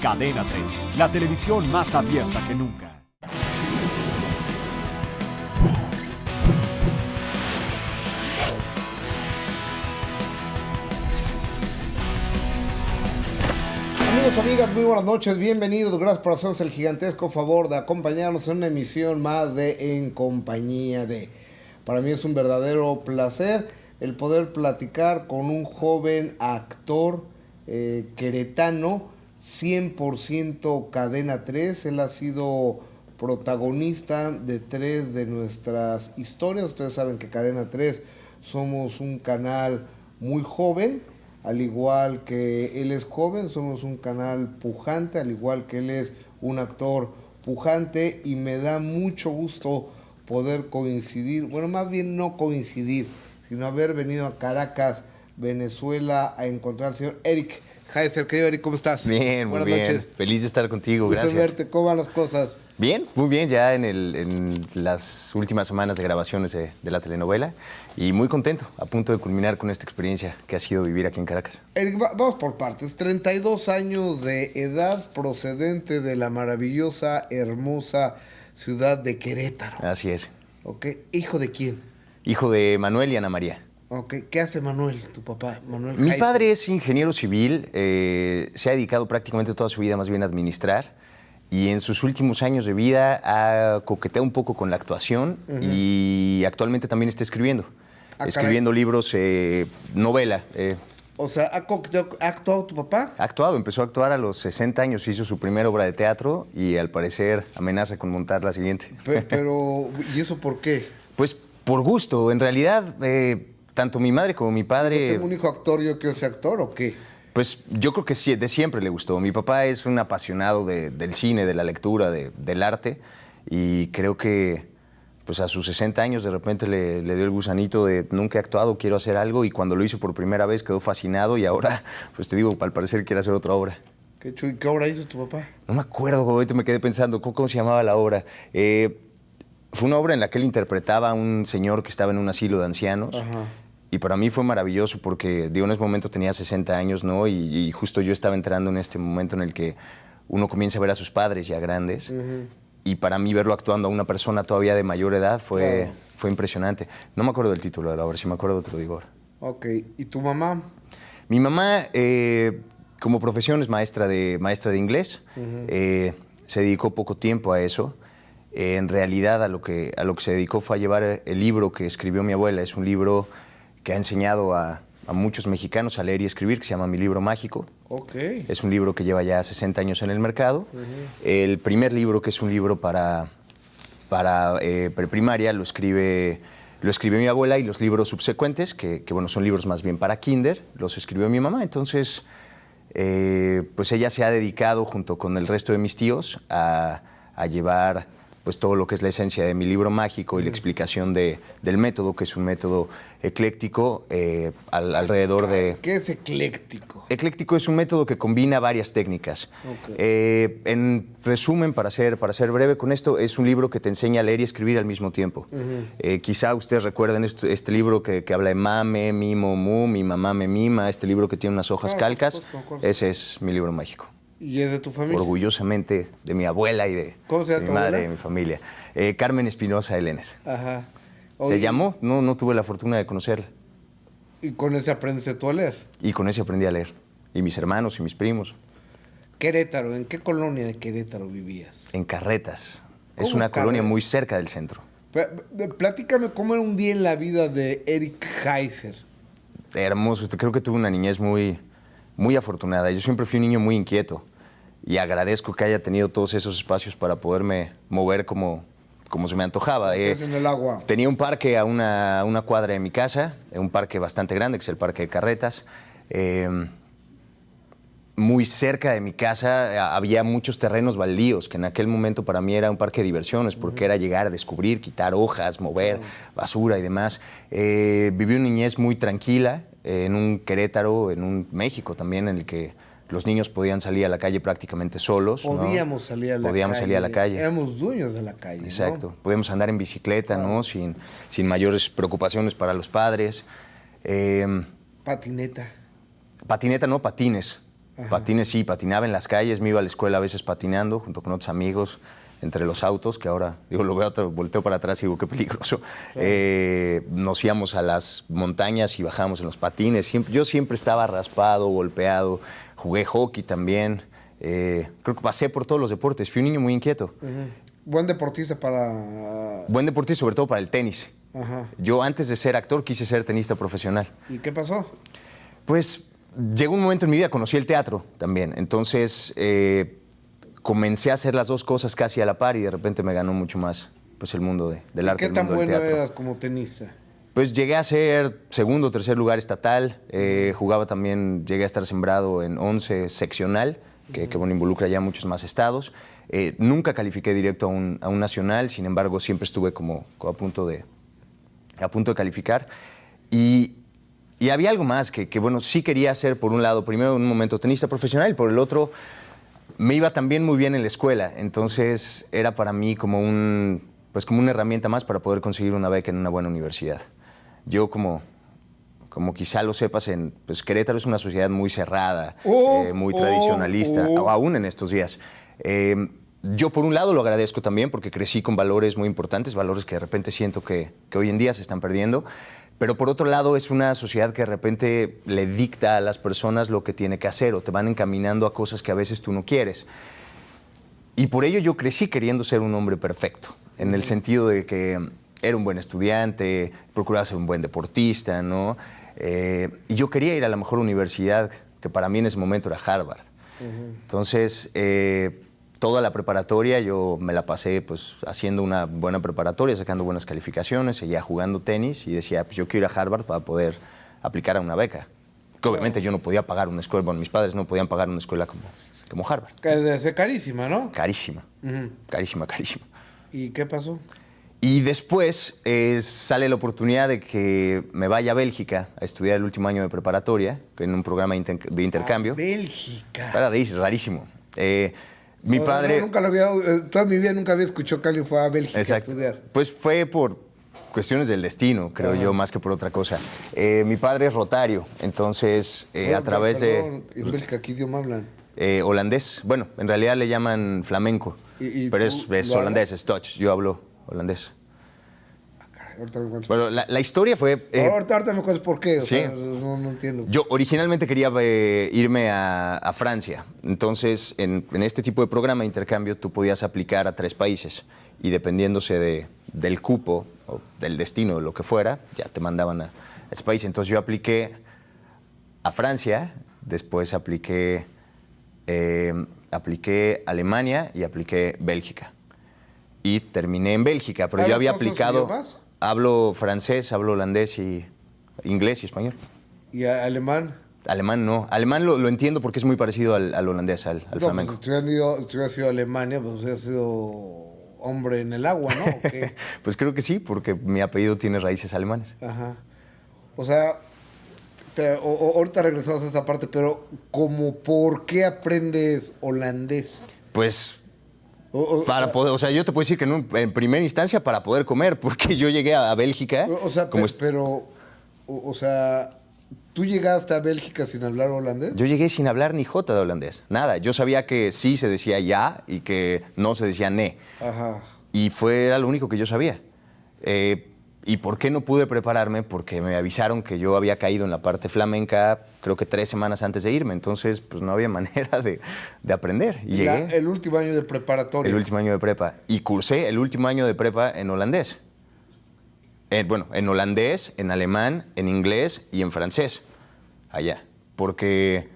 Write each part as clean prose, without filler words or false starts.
Cadena 30, la televisión más abierta que nunca. Amigos, amigas, muy buenas noches, bienvenidos, gracias por hacernos el gigantesco favor de acompañarnos en una emisión más de En Compañía de. Para mí es un verdadero placer el poder platicar con un joven actor queretano, 100% Cadena 3. Él ha sido protagonista de 3 de nuestras historias. Ustedes saben que Cadena 3 somos un canal muy joven. Al igual que él es joven, somos un canal pujante, al igual que él es un actor pujante, y me da mucho gusto poder coincidir, bueno, más bien no coincidir, sino haber venido a Caracas, Venezuela, a encontrar al señor Eric Heiser. Querido Eric, ¿cómo estás? Bien, muy bien. Buenas noches. Feliz de estar contigo, Gusto gracias. verte. ¿Cómo van las cosas? Bien, muy bien, ya en las últimas semanas de grabaciones de la telenovela, y muy contento, a punto de culminar con esta experiencia que ha sido vivir aquí en Caracas. Eric, vamos por partes. 32 años de edad, procedente de la maravillosa, hermosa ciudad de Querétaro. Así es. Ok, ¿hijo de quién? Hijo de Manuel y Ana María. Ok, ¿qué hace Manuel, tu papá? Manuel Mi Heiser. padre es ingeniero civil, se ha dedicado prácticamente toda su vida más bien a administrar, y en sus últimos años de vida ha coqueteado un poco con la actuación, y actualmente también está escribiendo. Escribiendo libros, novela. O sea, ¿ha actuado tu papá? Ha actuado, empezó a actuar a los 60 años, hizo su primera obra de teatro y al parecer amenaza con montar la siguiente. Pero, ¿y eso por qué? Pues por gusto, en realidad, tanto mi madre como mi padre... ¿Tengo un hijo actor, yo quiero ser actor o qué? Pues yo creo que sí, de siempre le gustó. Mi papá es un apasionado del cine, de la lectura, del arte, y creo que pues a sus 60 años de repente le dio el gusanito de nunca he actuado, quiero hacer algo, y cuando lo hizo por primera vez quedó fascinado, y ahora, pues te digo, al parecer quiere hacer otra obra. ¿Qué obra hizo tu papá? No me acuerdo, ahorita me quedé pensando, ¿cómo se llamaba la obra? Fue una obra en la que él interpretaba a un señor que estaba en un asilo de ancianos. Ajá. Y para mí fue maravilloso porque, digo, en ese momento tenía 60 años, ¿no? Y justo yo estaba entrando en este momento en el que uno comienza a ver a sus padres ya grandes. Y para mí verlo actuando a una persona todavía de mayor edad fue impresionante. No me acuerdo del título de la obra, si me acuerdo te lo digo ahora. Ok, ¿y tu mamá? Mi mamá, como profesión, es maestra de inglés. Se dedicó poco tiempo a eso. En realidad, a lo que se dedicó fue a llevar el libro que escribió mi abuela. Es un libro que ha enseñado a muchos mexicanos a leer y escribir, que se llama Mi Libro Mágico. Ok. Es un libro que lleva ya 60 años en el mercado. El primer libro, que es un libro para preprimaria, lo escribió mi abuela, y los libros subsecuentes, que bueno, son libros más bien para kinder, los escribió mi mamá. Entonces, pues ella se ha dedicado, junto con el resto de mis tíos, a llevar pues todo lo que es la esencia de Mi Libro Mágico y la explicación del método, que es un método ecléctico, alrededor de... ¿Qué es ecléctico? Ecléctico es un método que combina varias técnicas. Okay. En resumen, para ser breve con esto, es un libro que te enseña a leer y escribir al mismo tiempo. Quizá ustedes recuerden este libro que habla de mame, mimo, mu, mi mamá me mima, este libro que tiene unas hojas calcas. Ese es Mi Libro Mágico. ¿Y es de tu familia? Orgullosamente de mi abuela y de mi madre y de mi familia. Carmen Espinosa Elenes. Ajá. Se llamó, no tuve la fortuna de conocerla. ¿Y con ese aprendes tú a leer? Y con ese aprendí a leer. Y mis hermanos y mis primos. Querétaro, ¿en qué colonia de Querétaro vivías? En Carretas. Es una colonia muy cerca del centro. Platícame cómo era un día en la vida de Eric Heiser. Hermoso. Creo que tuve una niñez muy afortunada. Yo siempre fui un niño muy inquieto. Y agradezco que haya tenido todos esos espacios para poderme mover como se me antojaba. En el agua. Tenía un parque a una cuadra de mi casa, un parque bastante grande, que es el Parque de Carretas. Muy cerca de mi casa había muchos terrenos baldíos, que en aquel momento para mí era un parque de diversiones, porque era llegar a descubrir, quitar hojas, mover basura y demás. Viví una niñez muy tranquila en un Querétaro, en un México también, en el que los niños podían salir a la calle prácticamente solos. Podíamos salir a la calle. Podíamos salir a la calle. Éramos dueños de la calle. Exacto. ¿no? Podíamos andar en bicicleta, ¿no? Sin mayores preocupaciones para los padres. Patineta. Patineta no, patines. Patines sí, patinaba en las calles, me iba a la escuela a veces patinando junto con otros amigos entre los autos, que ahora, digo, lo veo, volteo para atrás y digo, qué peligroso. Nos íbamos a las montañas y bajábamos en los patines. Yo siempre estaba raspado, golpeado. Jugué hockey también. Creo que pasé por todos los deportes. Fui un niño muy inquieto. Buen deportista para... Buen deportista, sobre todo para el tenis. Ajá. Yo antes de ser actor quise ser tenista profesional. ¿Y qué pasó? Pues llegó un momento en mi vida, conocí el teatro también. Entonces comencé a hacer las dos cosas casi a la par y de repente me ganó mucho más pues, el mundo del arte. ¿Qué tan mundo del bueno teatro. eras como tenista? Pues llegué a ser segundo o tercer lugar estatal. Jugaba también, llegué a estar sembrado en 11 seccional, que bueno, involucra ya muchos más estados. Nunca califiqué directo a un nacional, sin embargo, siempre estuve como a punto de calificar. Y había algo más que, bueno, sí quería ser, por un lado, primero en un momento tenista profesional y por el otro, me iba también muy bien en la escuela. Entonces era para mí como una herramienta más para poder conseguir una beca en una buena universidad. Yo como quizá lo sepas, pues Querétaro es una sociedad muy cerrada, muy tradicionalista, aún en estos días. Yo por un lado lo agradezco también porque crecí con valores muy importantes, valores que de repente siento que hoy en día se están perdiendo, pero por otro lado es una sociedad que de repente le dicta a las personas lo que tiene que hacer o te van encaminando a cosas que a veces tú no quieres. Y por ello yo crecí queriendo ser un hombre perfecto, en el sentido de que era un buen estudiante, procuraba ser un buen deportista, ¿no? Y yo quería ir a la mejor universidad, que para mí en ese momento era Harvard. Entonces, toda la preparatoria yo me la pasé pues, haciendo una buena preparatoria, sacando buenas calificaciones, seguía jugando tenis y decía, pues yo quiero ir a Harvard para poder aplicar a una beca. Que obviamente yo no podía pagar una escuela, bueno, mis padres no podían pagar una escuela como Harvard. Que debe ser carísima, ¿no? Carísima, carísima, carísima. ¿Y qué pasó? Y después sale la oportunidad de que me vaya a Bélgica a estudiar el último año de preparatoria, en un programa de intercambio. Bélgica. Era rarísimo. Mi padre... Nunca lo había... Toda mi vida nunca había escuchado que alguien fue a Bélgica a estudiar. Pues fue por cuestiones del destino, creo yo, más que por otra cosa. Mi padre es rotario, entonces a través de... ¿En Bélgica qué idioma hablan? Holandés. Bueno, en realidad le llaman flamenco, pero es holandés, es Dutch. Yo hablo holandés. Ahorita me cuentas. Bueno, la historia fue... ahorita me cuentas por qué, o ¿sí? sea, no entiendo. Yo originalmente quería irme a Francia. Entonces, en este tipo de programa de intercambio, tú podías aplicar a 3 países. Y dependiéndose del cupo o del destino, lo que fuera, ya te mandaban a ese país. Entonces, yo apliqué a Francia, después apliqué Alemania y apliqué Bélgica. Y terminé en Bélgica, pero yo había aplicado... Hablo francés, hablo holandés y inglés y español. ¿Y alemán? Alemán no. Alemán lo entiendo porque es muy parecido al holandés, al flamenco. Pues si hubieras ido a Alemania, pues hubieras sido hombre en el agua, ¿no? ¿O qué? Pues creo que sí, porque mi apellido tiene raíces alemanes. Ajá. O sea, pero, ahorita regresamos a esa parte, pero ¿por qué aprendes holandés? Pues... para poder, o sea, yo te puedo decir que en primera instancia para poder comer, porque yo llegué a Bélgica. O sea, o sea, ¿tú llegaste a Bélgica sin hablar holandés? Yo llegué sin hablar ni jota de holandés, nada. Yo sabía que sí se decía ya y que no se decía ne. Ajá. Y era lo único que yo sabía. ¿Y por qué no pude prepararme? Porque me avisaron que yo había caído en la parte flamenca, creo que 3 semanas antes de irme. Entonces, pues no había manera de aprender. Y llegué. El último año de preparatoria. El último año de prepa. Y cursé el último año de prepa en holandés. Bueno, en holandés, en alemán, en inglés y en francés. Allá. Porque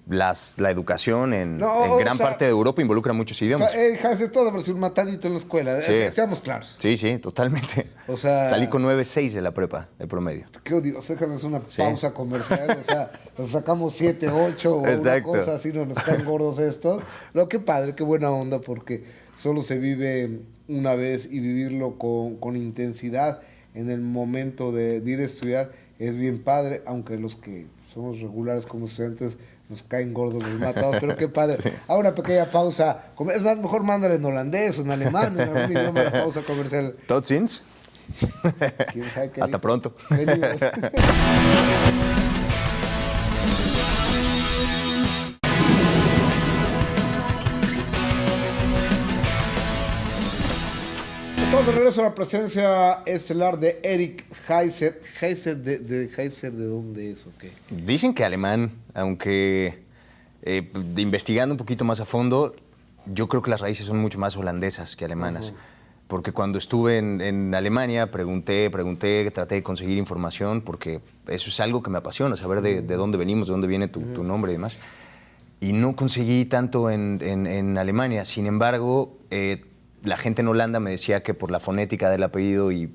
la educación en gran parte de Europa involucra muchos idiomas. Hace todo por ser un matadito en la escuela. Sí. Seamos claros. Sí, totalmente. O sea, salí con 9.6 de la prepa, de promedio. Qué odioso, déjame hacer una pausa comercial. O sea, nos sacamos 7, 8 o exacto. una cosa así, no nos caen gordos esto. Lo que padre, qué buena onda, porque solo se vive una vez y vivirlo con intensidad en el momento de ir a estudiar es bien padre, aunque los que somos regulares como estudiantes nos caen gordos los matados, pero qué padre. Sí. Ahora una pequeña pausa. Es más, mejor mándale en holandés o en alemán, en algún idioma de pausa comercial. Tot ziens. ¿Quién sabe qué Hasta pronto. estamos de regreso a la presencia estelar de Eric Heiser. ¿Heiser de dónde es o qué? Dicen que alemán, aunque investigando un poquito más a fondo, yo creo que las raíces son mucho más holandesas que alemanas. Porque cuando estuve en Alemania pregunté, traté de conseguir información, porque eso es algo que me apasiona, saber de dónde venimos, de dónde viene tu nombre y demás. Y no conseguí tanto en Alemania. Sin embargo, la gente en Holanda me decía que por la fonética del apellido y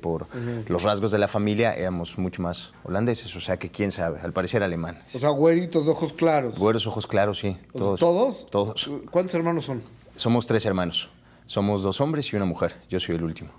por los rasgos de la familia éramos mucho más holandeses. O sea que quién sabe, al parecer alemanes. O sea, güeritos de ojos claros. Güeros, ojos claros, sí. Todos. ¿Todos? Todos. ¿Cuántos hermanos son? Somos 3 hermanos. Somos 2 hombres y una mujer. Yo soy el último.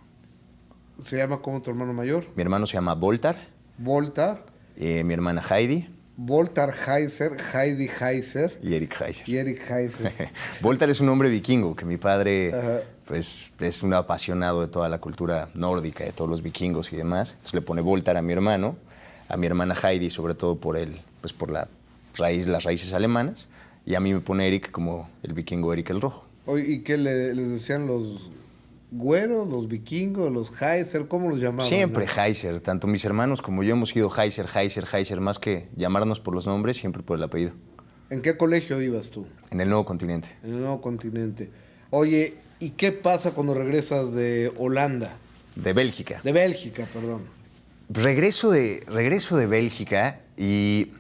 ¿Se llama como tu hermano mayor? Mi hermano se llama Voltar. Voltar. Mi hermana Heidi. Voltar Heiser, Heidi Heiser. Y Eric Heiser. Y Eric Heiser. Voltar es un hombre vikingo, que mi padre pues, es un apasionado de toda la cultura nórdica, de todos los vikingos y demás. Entonces le pone Voltar a mi hermano, a mi hermana Heidi, sobre todo por las raíces alemanas, y a mí me pone Eric como el vikingo Eric el Rojo. Oye, ¿y qué les decían los güeros, los vikingos, los Heiser? ¿Cómo los llamaban? Siempre ¿no? Heiser, tanto mis hermanos como yo hemos sido Heiser, más que llamarnos por los nombres, siempre por el apellido. ¿En qué colegio ibas tú? En el Nuevo Continente. En el Nuevo Continente. Oye, ¿y qué pasa cuando regresas de Holanda? De Bélgica. De Bélgica, perdón. Regreso de Bélgica y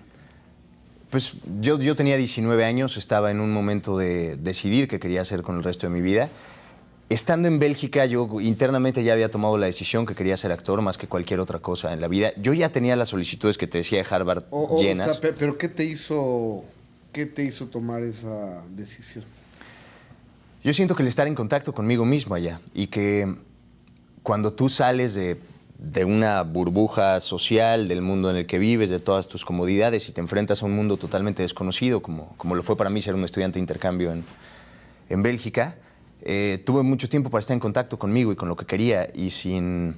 pues yo tenía 19 años, estaba en un momento de decidir qué quería hacer con el resto de mi vida. Estando en Bélgica, yo internamente ya había tomado la decisión que quería ser actor más que cualquier otra cosa en la vida. Yo ya tenía las solicitudes que te decía de Harvard llenas. O sea, pero ¿qué te hizo tomar esa decisión? Yo siento que el estar en contacto conmigo mismo allá y que cuando tú sales de una burbuja social, del mundo en el que vives, de todas tus comodidades y te enfrentas a un mundo totalmente desconocido, como lo fue para mí ser un estudiante de intercambio en Bélgica, tuve mucho tiempo para estar en contacto conmigo y con lo que quería y sin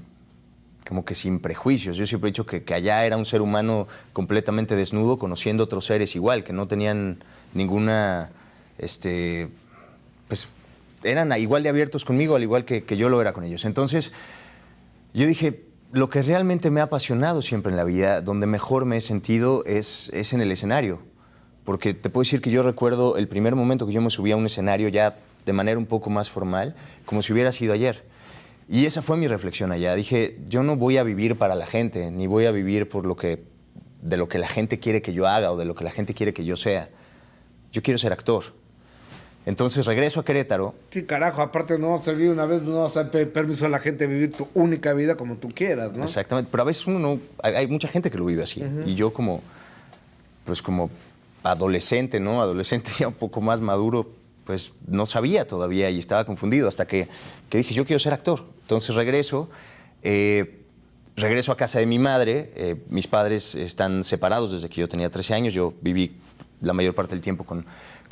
prejuicios. Yo siempre he dicho que allá era un ser humano completamente desnudo, conociendo otros seres igual, que no tenían ninguna... pues eran igual de abiertos conmigo, al igual que yo lo era con ellos. Entonces, yo dije, lo que realmente me ha apasionado siempre en la vida, donde mejor me he sentido, es en el escenario. Porque te puedo decir que yo recuerdo el primer momento que yo me subí a un escenario ya de manera un poco más formal, como si hubiera sido ayer. Y esa fue mi reflexión allá. Dije, yo no voy a vivir para la gente, ni voy a vivir de lo que la gente quiere que yo haga o de lo que la gente quiere que yo sea. Yo quiero ser actor. Entonces regreso a Querétaro. ¿Qué carajo? Aparte no vas a vivir una vez, no vas a pedir permiso a la gente de vivir tu única vida como tú quieras, ¿no? Exactamente, pero a veces uno no... Hay mucha gente que lo vive así. Y yo como adolescente, ¿no? Adolescente ya un poco más maduro, pues no sabía todavía y estaba confundido hasta que dije, yo quiero ser actor. Entonces regreso a casa de mi madre. Mis padres están separados desde que yo tenía 13 años. Yo viví la mayor parte del tiempo con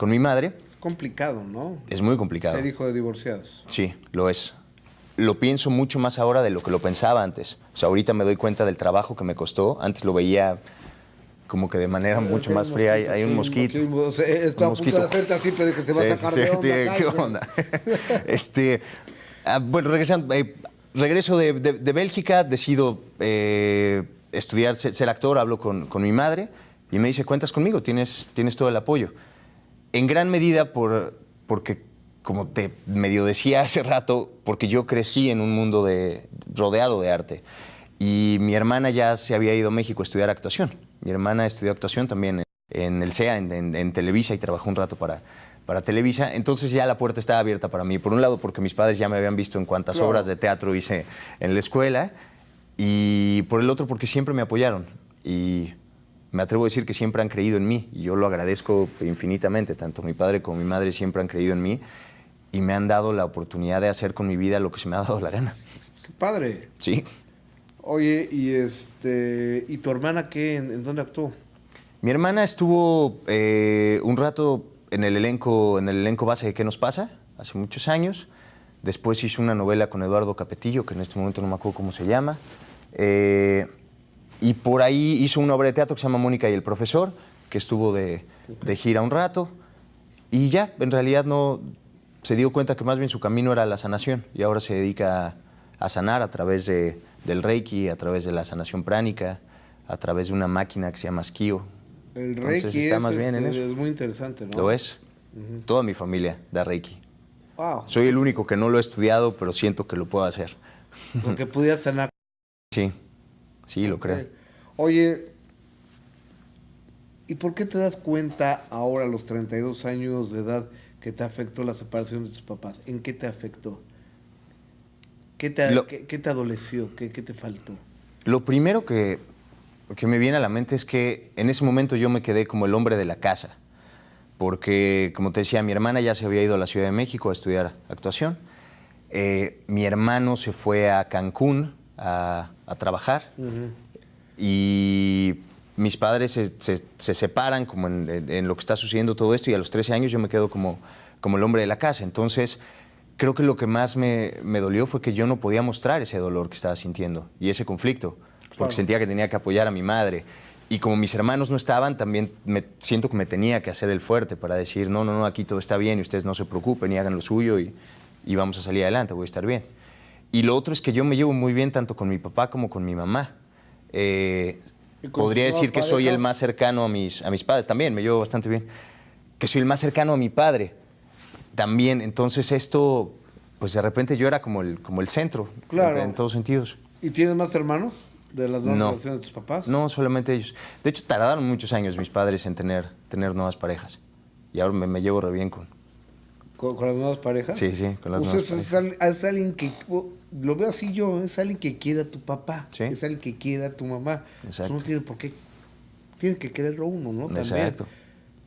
mi madre. Complicado, ¿no? Es muy complicado. Ser hijo de divorciados. Sí, lo es. Lo pienso mucho más ahora de lo que lo pensaba antes. O sea, ahorita me doy cuenta del trabajo que me costó. Antes lo veía como que de manera mucho más fría. Hay un mosquito. O sea, esto a punto de hacerte así, pero que se va a sacar de onda. Sí, ¿qué onda? Bueno, regreso de Bélgica, decido estudiar, ser actor, hablo con mi madre y me dice, cuentas conmigo, tienes todo el apoyo. En gran medida porque, como te medio decía hace rato, porque yo crecí en un mundo rodeado de arte. Y mi hermana ya se había ido a México a estudiar actuación. Mi hermana estudió actuación también en el CEA, en Televisa, y trabajó un rato para Televisa. Entonces ya la puerta estaba abierta para mí. Por un lado, porque mis padres ya me habían visto en cuántas obras de teatro hice en la escuela. Y por el otro, porque siempre me apoyaron. Y me atrevo a decir que siempre han creído en mí y yo lo agradezco infinitamente. Tanto mi padre como mi madre siempre han creído en mí y me han dado la oportunidad de hacer con mi vida lo que se me ha dado la gana. ¡Qué padre! Sí. Oye, ¿y tu hermana qué? ¿En dónde actuó? Mi hermana estuvo un rato en el elenco base de ¿Qué nos pasa? Hace muchos años. Después hizo una novela con Eduardo Capetillo, que en este momento no me acuerdo cómo se llama. Y por ahí hizo una obra de teatro que se llama Mónica y el profesor, que estuvo de gira un rato. Y ya, en realidad no se dio cuenta que más bien su camino era la sanación y ahora se dedica a sanar a través del Reiki, a través de la sanación pránica, a través de una máquina que se llama Skio. El Entonces Reiki está más bien en eso. es muy interesante, ¿no? Lo es. Toda mi familia da Reiki. Wow. Soy el único que no lo he estudiado, pero siento que lo puedo hacer. Porque pudieras sanar. Sí, sí, lo creo. Oye, ¿y por qué te das cuenta ahora a los 32 años de edad que te afectó la separación de tus papás? ¿En qué te afectó? ¿Qué te adoleció? ¿Qué te faltó? Lo primero que me viene a la mente es que en ese momento yo me quedé como el hombre de la casa. Porque, como te decía, mi hermana ya se había ido a la Ciudad de México a estudiar actuación. Mi hermano se fue a Cancún a trabajar. Y mis padres se separan como en lo que está sucediendo todo esto y a los 13 años yo me quedo como el hombre de la casa. Entonces, creo que lo que más me dolió fue que yo no podía mostrar ese dolor que estaba sintiendo y ese conflicto, porque sentía que tenía que apoyar a mi madre. Y como mis hermanos no estaban, también siento que me tenía que hacer el fuerte para decir, no, aquí todo está bien y ustedes no se preocupen y hagan lo suyo y vamos a salir adelante, voy a estar bien. Y lo otro es que yo me llevo muy bien tanto con mi papá como con mi mamá. Podría decir que soy el más cercano a mis padres, también me llevo bastante bien. Que soy el más cercano a mi padre, también. Entonces esto, pues de repente yo era como el centro, claro, en todos sentidos. ¿Y tienes más hermanos de las nuevas relaciones de tus papás? No, solamente ellos. De hecho, tardaron muchos años mis padres en tener nuevas parejas. Y ahora me llevo re bien con las nuevas parejas. Sí, con las nuevas parejas. Es alguien que, lo veo así yo, es alguien que quiere a tu papá, ¿Sí? es alguien que quiere a tu mamá. Exacto. No tiene por qué, tiene que quererlo uno, ¿no? También. Exacto.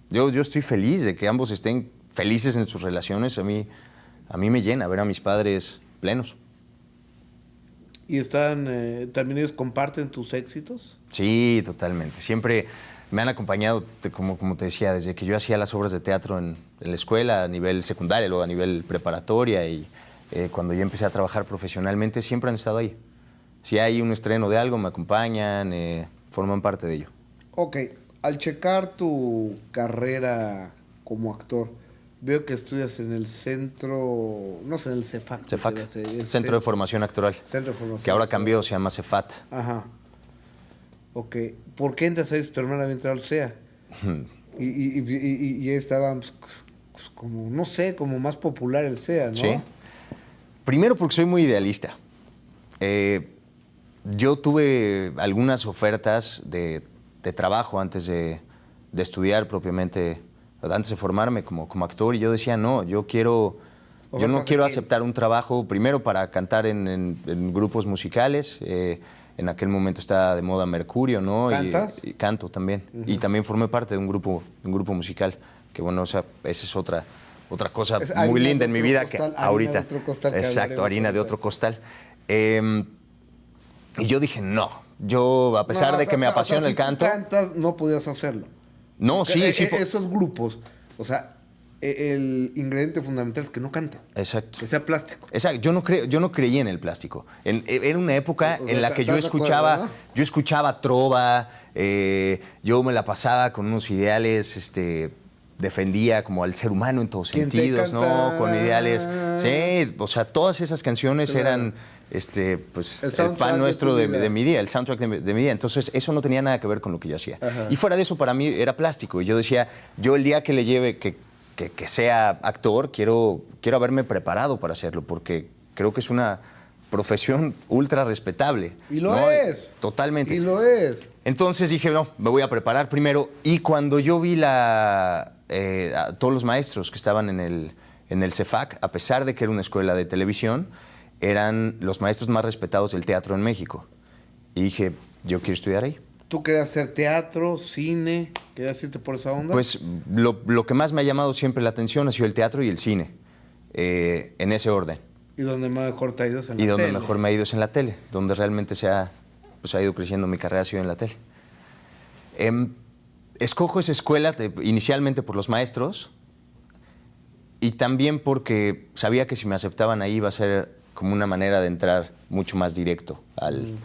Yo estoy feliz de que ambos estén felices en sus relaciones. A mí me llena ver a mis padres plenos. ¿Y también ellos comparten tus éxitos? Sí, totalmente. Siempre me han acompañado, como te decía, desde que yo hacía las obras de teatro en la escuela, a nivel secundario, luego a nivel preparatoria, y cuando yo empecé a trabajar profesionalmente, siempre han estado ahí. Si hay un estreno de algo, me acompañan, forman parte de ello. Ok, al checar tu carrera como actor, veo que estudias en el centro, no sé, en el CEFAC. Centro de Formación Actoral. Centro de Formación. Que ahora cambió, se llama CEFAT. Ajá. Ok. ¿Por qué entras ahí si tu hermana había entrado al CEA? y estaba pues, como, no sé, como más popular el CEA, ¿no? Sí. Primero porque soy muy idealista. Yo tuve algunas ofertas de trabajo antes de estudiar propiamente, antes de formarme como actor, y yo decía, no, yo no quiero aceptar un trabajo primero para cantar en grupos musicales. En aquel momento estaba de moda Mercurio, ¿no? ¿Cantas? Y canto también. Y también formé parte de un grupo musical, que bueno, o sea, esa es otra cosa muy linda en mi vida que ahorita. Harina de otro costal. Exacto, harina de otro costal. Y yo dije, no, yo a pesar de que me apasiona el canto... Si tú cantas, no podías hacerlo. No, sí. Esos grupos, o sea, el ingrediente fundamental es que no cante. Exacto. Que sea plástico. Exacto. Yo no creía en el plástico. Era una época en la que yo escuchaba trova, yo me la pasaba con unos ideales, defendía como al ser humano en todos sentidos, ¿no? Con ideales. Sí, o sea, todas esas canciones eran pues el pan nuestro de mi día, el soundtrack de mi día. Entonces, eso no tenía nada que ver con lo que yo hacía. Ajá. Y fuera de eso, para mí era plástico. Y yo decía, yo el día que le lleve, que sea actor, quiero haberme preparado para hacerlo, porque creo que es una profesión ultra respetable. Y lo es. Totalmente. Y lo es. Entonces dije, no, me voy a preparar primero. Y cuando yo vi a todos los maestros que estaban en el CEFAC, a pesar de que era una escuela de televisión, eran los maestros más respetados del teatro en México. Y dije, yo quiero estudiar ahí. ¿Tú querías hacer teatro, cine? ¿Querías irte por esa onda? Pues lo que más me ha llamado siempre la atención ha sido el teatro y el cine, en ese orden. ¿Y donde mejor te ha ido es en la tele? Y donde mejor me ha ido es en la tele, donde realmente ha ido creciendo mi carrera, ha sido en la tele. Escojo esa escuela inicialmente por los maestros y también porque sabía que si me aceptaban ahí iba a ser como una manera de entrar mucho más directo al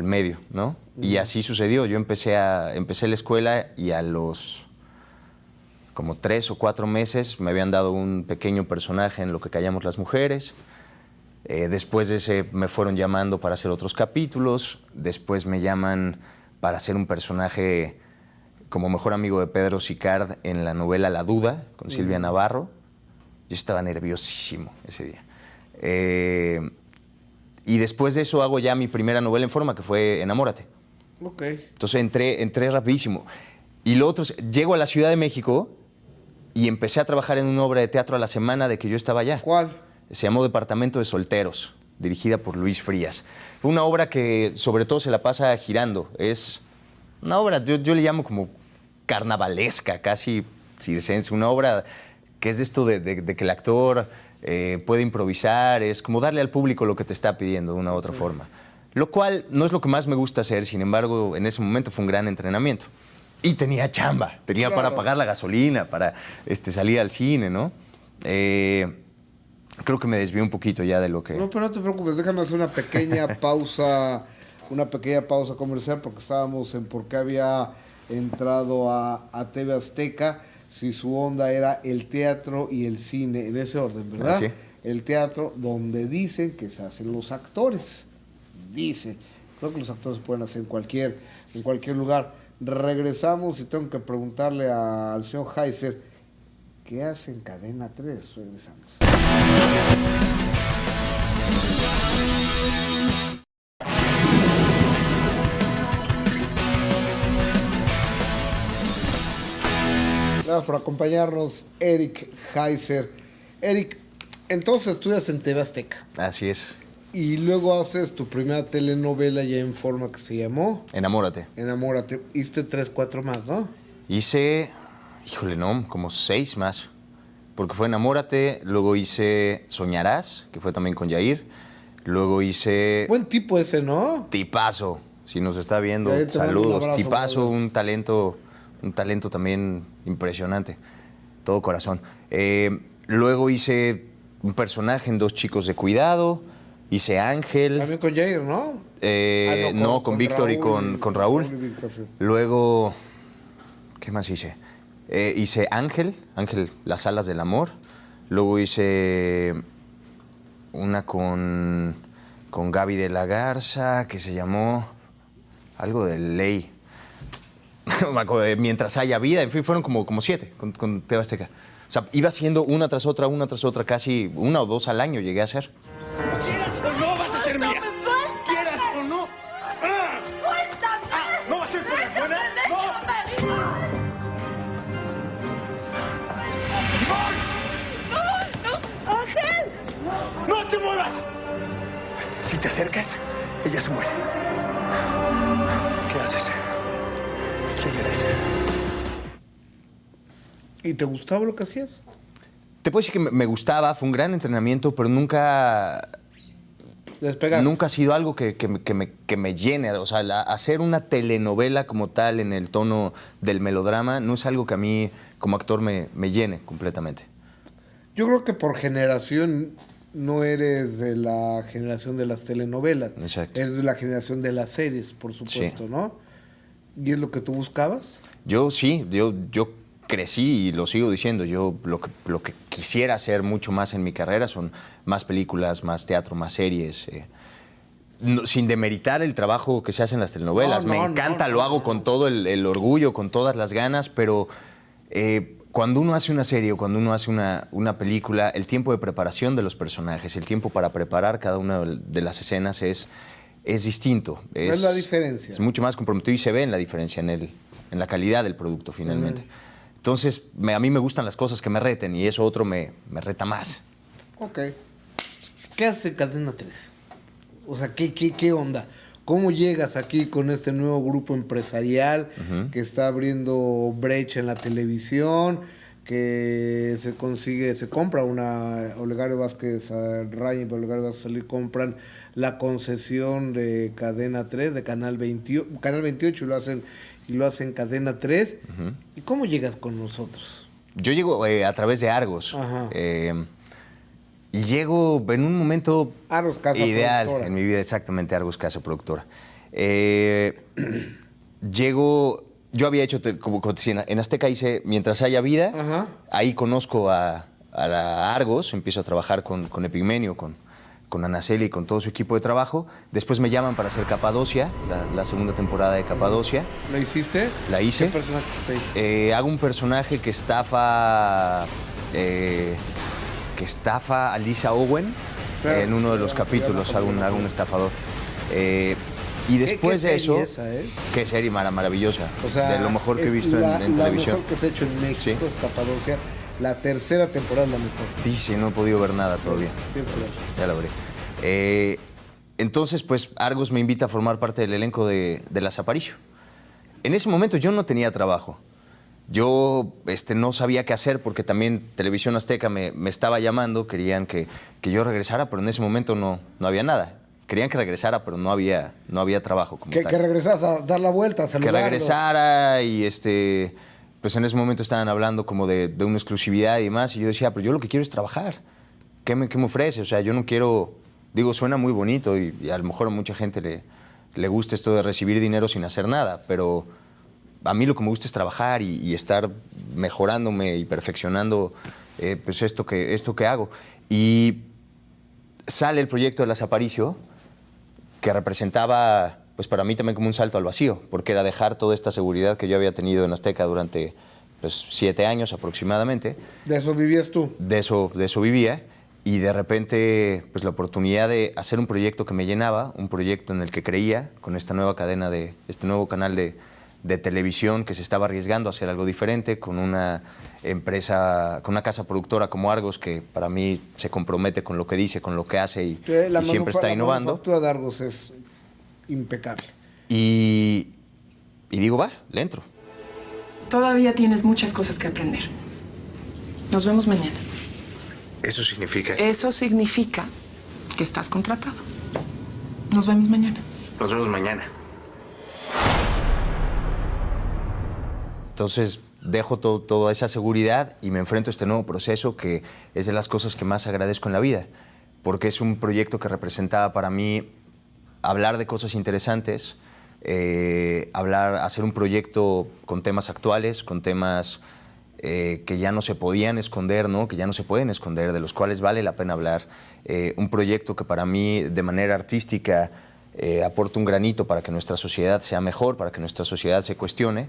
medio, ¿no? Y así sucedió. Yo empecé la escuela y a los como 3 o 4 meses me habían dado un pequeño personaje en Lo que callamos las mujeres. Después de ese me fueron llamando para hacer otros capítulos. Después me llaman para hacer un personaje como mejor amigo de Pedro Sicard en la novela La Duda, con Silvia Navarro. Yo estaba nerviosísimo ese día. Y después de eso hago ya mi primera novela en forma, que fue Enamórate. Ok. Entonces entré rapidísimo. Y lo otro, llego a la Ciudad de México y empecé a trabajar en una obra de teatro a la semana de que yo estaba allá. ¿Cuál? Se llamó Departamento de Solteros, dirigida por Luis Frías. Fue una obra que sobre todo se la pasa girando. Es una obra, yo le llamo como carnavalesca, casi circense. Una obra que es de esto de que el actor puede improvisar, es como darle al público lo que te está pidiendo de una u otra forma. Lo cual no es lo que más me gusta hacer, sin embargo, en ese momento fue un gran entrenamiento. Y tenía chamba, tenía para pagar la gasolina, para salir al cine, ¿no? Creo que me desvié un poquito ya de lo que... No, pero no te preocupes, déjame hacer una pequeña pausa comercial, porque estábamos en por qué había entrado a TV Azteca, si su onda era el teatro y el cine, en ese orden, ¿verdad? Sí. El teatro, donde dicen que se hacen los actores. Dice, creo que los actores pueden hacer en cualquier lugar. Regresamos y tengo que preguntarle al señor Heiser, ¿qué hace en Cadena 3? Regresamos. Gracias por acompañarnos, Eric Heiser. Eric, entonces estudias en TV Azteca. Así es. Y luego haces tu primera telenovela ya en forma, que se llamó Enamórate. Enamórate. Hiciste 3, 4 más, ¿no? Hice, híjole, no, como 6 más. Porque fue Enamórate, luego hice Soñarás, que fue también con Yair. Luego hice... Buen tipo ese, ¿no? Tipazo, si nos está viendo, Yair, te mando un saludos. abrazo, Tipazo, brother. un talento también impresionante. Todo corazón. Luego hice un personaje en Dos chicos de cuidado. Hice Ángel. También con Jair, ¿no? No, con Víctor y con Raúl. Y Víctor, sí. Luego, ¿qué más hice? Hice Ángel, Las alas del amor. Luego hice una con Gaby de la Garza, que se llamó algo de ley. No me acuerdo, Mientras haya vida. En fin, fueron como 7 con TV Azteca. O sea, iba haciendo una tras otra, casi 1 o 2 al año llegué a hacer. ¿Quieras o no vas a ser mía? ¿Quieras o no? ¡Suéltame! ¿No va a ser por las buenas? ¡No! ¡Ángel! ¡No te muevas! Si te acercas, ella se muere. ¿Qué haces? ¿Quién eres? ¿Y te gustaba lo que hacías? Te puedo decir que me gustaba, fue un gran entrenamiento, pero nunca Despegaste. ha sido algo que me llene. O sea, hacer una telenovela como tal en el tono del melodrama no es algo que a mí como actor me llene completamente. Yo creo que por generación no eres de la generación de las telenovelas. Exacto. Eres de la generación de las series, por supuesto, Sí. ¿no? ¿Y es lo que tú buscabas? Yo sí, yo crecí y lo sigo diciendo. Yo lo que quisiera hacer mucho más en mi carrera son más películas, más teatro, más series. Sin demeritar el trabajo que se hace en las telenovelas. Me encanta, lo hago con todo el orgullo, con todas las ganas, pero cuando uno hace una serie o cuando uno hace una película, el tiempo de preparación de los personajes, el tiempo para preparar cada una de las escenas es distinto. Es la diferencia. Es mucho más comprometido y se ve en la diferencia, en la calidad del producto finalmente. Entonces, a mí me gustan las cosas que me reten y eso otro me reta más. Ok. ¿Qué hace Cadena 3? O sea, ¿qué onda? ¿Cómo llegas aquí con este nuevo grupo empresarial que está abriendo brecha en la televisión, que se compra una Olegario Vázquez Ryan y Olegario Vázquez Salir compran la concesión de Cadena 3, de Canal 28 y lo hacen Cadena 3? ¿Y cómo llegas con nosotros? Yo llego a través de Argos. Ajá. Y llego en un momento Argos Casa ideal Productora. en mi vida, exactamente, Argos Casa Productora. Llego yo había hecho, como te decía, en Azteca hice Mientras haya vida, Ajá. ahí conozco a la Argos, empiezo a trabajar con Epigmenio, con Anaceli y con todo su equipo de trabajo. Después me llaman para hacer Capadocia, la segunda temporada de Capadocia. ¿La hiciste? La hice. ¿Qué personaje está ahí? Hago un personaje que estafa a Lisa Owen Claro. en uno de los capítulos, hago un estafador. Y después ¿Qué de eso, serie esa, qué serie maravillosa, O sea, de lo mejor que he es visto en televisión. La mejor que se ha hecho en México, Sí. es Capadocia. La tercera temporada es la mejor. Dice, no he podido ver nada todavía. Tienes que ver. Ya la veré. Entonces, pues, Argos me invita a formar parte del elenco de Las Aparicio. En ese momento yo no tenía trabajo. Yo no sabía qué hacer porque también Televisión Azteca me estaba llamando, querían que yo regresara, pero en ese momento no había nada. Querían que regresara, pero no había trabajo como tal. Que regresas a dar la vuelta, a Que saludarlo. regresara y pues en ese momento estaban hablando como de una exclusividad y demás, y yo decía, pero yo lo que quiero es trabajar. ¿Qué me ofrece? O sea, yo no quiero... Digo, suena muy bonito y a lo mejor a mucha gente le gusta esto de recibir dinero sin hacer nada, pero a mí lo que me gusta es trabajar y estar mejorándome y perfeccionando pues esto que hago. Y sale el proyecto de Las Aparicio, que representaba, pues para mí también como un salto al vacío, porque era dejar toda esta seguridad que yo había tenido en Azteca durante pues, 7 años aproximadamente. ¿De eso vivías tú? De eso vivía, y de repente pues la oportunidad de hacer un proyecto que me llenaba, un proyecto en el que creía, con esta nueva cadena este nuevo canal de televisión que se estaba arriesgando a hacer algo diferente, con una empresa, con una casa productora como Argos, que para mí se compromete con lo que dice, con lo que hace y siempre está innovando. La manufactura de Argos es impecable. Y digo, va, le entro. Todavía tienes muchas cosas que aprender. Nos vemos mañana. ¿Eso significa? Eso significa que estás contratado. Nos vemos mañana. Nos vemos mañana. Entonces dejo toda esa seguridad y me enfrento a este nuevo proceso, que es de las cosas que más agradezco en la vida, porque es un proyecto que representaba para mí hablar de cosas interesantes, hacer un proyecto con temas actuales, con temas que ya no se podían esconder, ¿no? Que ya no se pueden esconder, de los cuales vale la pena hablar. Un proyecto que para mí, de manera artística, aporta un granito para que nuestra sociedad sea mejor, para que nuestra sociedad se cuestione.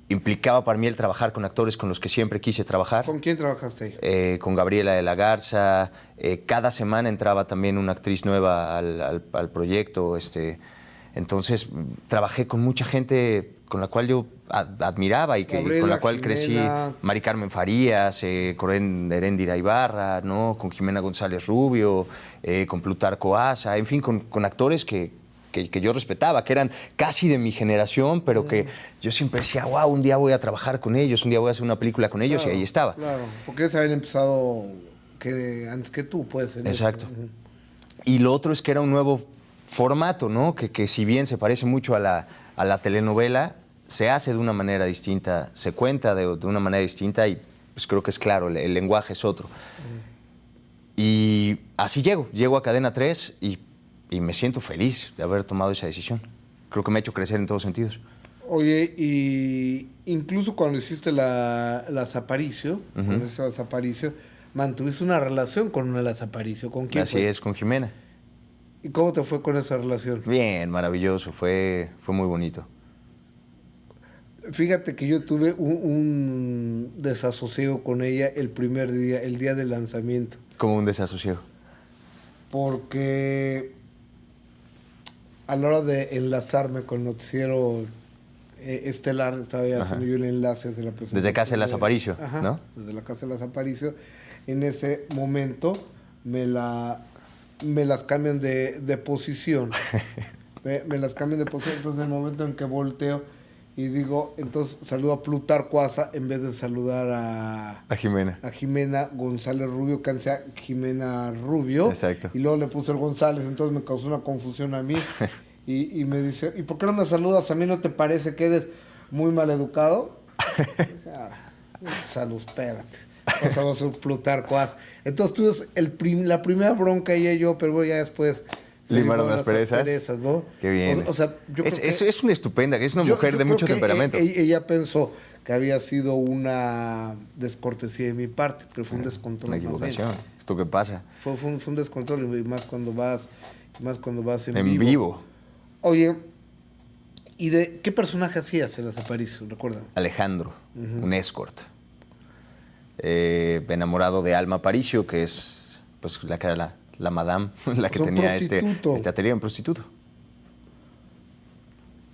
Implicaba para mí el trabajar con actores con los que siempre quise trabajar. ¿Con quién trabajaste ahí? Con Gabriela de la Garza. Cada semana entraba también una actriz nueva al proyecto. Entonces, trabajé con mucha gente con la cual yo admiraba y Gabriela, con la cual Jimena. crecí. Mari Carmen Farías, con Heréndira Ibarra, ¿no? Con Jimena González Rubio, con Plutarco Asa, en fin, con actores que yo respetaba, que eran casi de mi generación, pero que yo siempre decía, wow, un día voy a trabajar con ellos, un día voy a hacer una película con ellos, Claro, y ahí estaba. Claro, porque ellos habían empezado antes que tú, puedes. Exacto. Y lo otro es que era un nuevo formato, ¿no? Que si bien se parece mucho a la telenovela, se hace de una manera distinta, se cuenta de una manera distinta y pues creo que es claro, el lenguaje es otro. Y así llego a Cadena 3 y me siento feliz de haber tomado esa decisión. Creo que me ha hecho crecer en todos sentidos. Oye, y incluso cuando hiciste Las Aparicio, mantuviste una relación con una Las Aparicio. ¿Con quién Así fue? es, con Jimena. ¿Y cómo te fue con esa relación? Bien, maravilloso, fue muy bonito. Fíjate que yo tuve un desasosiego con ella el primer día, el día del lanzamiento. Como un desasosiego. Porque a la hora de enlazarme con el noticiero estelar, estaba ya haciendo yo el enlace desde la presentación. Desde Casa de Las Aparicio, Ajá, ¿no? Desde la Casa de Las Aparicio. En ese momento me las cambian de posición. me las cambian de posición. Entonces, en el momento en que volteo y digo, entonces saludo a Plutarco Asa en vez de saludar A Jimena. a Jimena González Rubio, que sea Jimena Rubio. Exacto. Y luego le puse el González, entonces me causó una confusión a mí. y me dice, ¿y por qué no me saludas? ¿A mí no te parece que eres muy maleducado? Salud, espérate. Pasamos a Plutarco Asa. Entonces tuvimos la primera bronca ella y yo, pero bueno, ya después Se limaron las perezas. ¿no? Qué bien. O sea, yo creo que es una estupenda, es una mujer yo de creo mucho que temperamento. Ella pensó que había sido una descortesía de mi parte, pero fue un descontrol. Una más bien. equivocación. ¿Esto qué pasa? Fue un descontrol, y más cuando vas en En vivo. Oye, ¿y de qué personaje hacías en las Aparicio? Recuerda. Alejandro, un escort. Enamorado de Alma Aparicio, que es pues la que era la madame, la que Es un tenía prostituto. este atelier, un prostituto.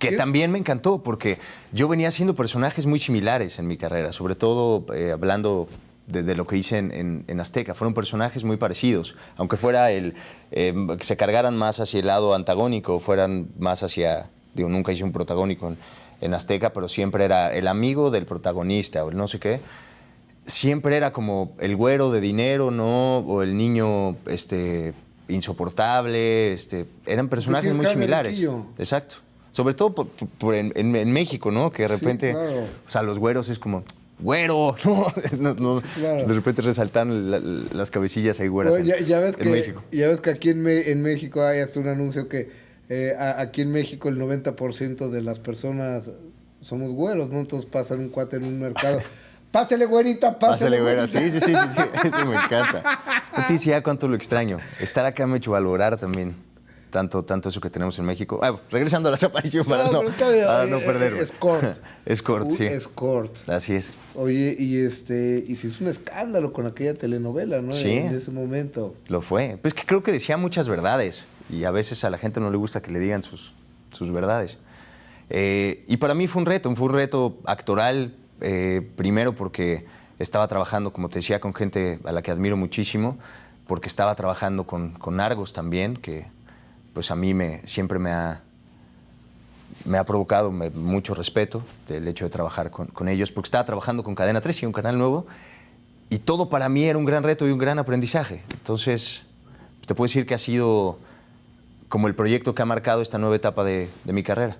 Que ¿Qué? también me encantó, porque yo venía haciendo personajes muy similares en mi carrera, sobre todo hablando de lo que hice en Azteca. Fueron personajes muy parecidos, aunque fuera que se cargaran más hacia el lado antagónico, fueran más hacia, digo, nunca hice un protagónico en Azteca, pero siempre era el amigo del protagonista o el no sé qué. Siempre era como el güero de dinero, ¿no? O el niño insoportable. Eran personajes muy similares. Riquillo. Exacto. Sobre todo en México, ¿no? Que de Sí, repente, claro. o sea, los güeros es como, güero, ¿no? Sí, claro. De repente resaltan las cabecillas ahí güeras Bueno, ya ves en México. Ya ves que aquí en México hay hasta un anuncio que aquí en México el 90% de las personas somos güeros, ¿no? Entonces pasan un cuate en un mercado. Pásale, güerita, Pásale, pásale, güera. güerita. Sí. Eso me encanta. No te decía cuánto lo extraño. Estar acá me ha hecho valorar también tanto eso que tenemos en México. Regresando a las apariciones para pero está bien. para no perderme. Escort. Escort, sí. Escort. Así es. Oye, y se hizo un escándalo con aquella telenovela, ¿no? Sí. En ese momento. Lo fue. Pues que creo que decía muchas verdades y a veces a la gente no le gusta que le digan sus verdades. Y para mí fue un reto actoral, primero porque estaba trabajando, como te decía, con gente a la que admiro muchísimo, porque estaba trabajando con Argos también, que pues a mí siempre me ha provocado mucho respeto el hecho de trabajar con ellos, porque estaba trabajando con Cadena 3 y un canal nuevo, y todo para mí era un gran reto y un gran aprendizaje. Entonces, te puedo decir que ha sido como el proyecto que ha marcado esta nueva etapa de mi carrera.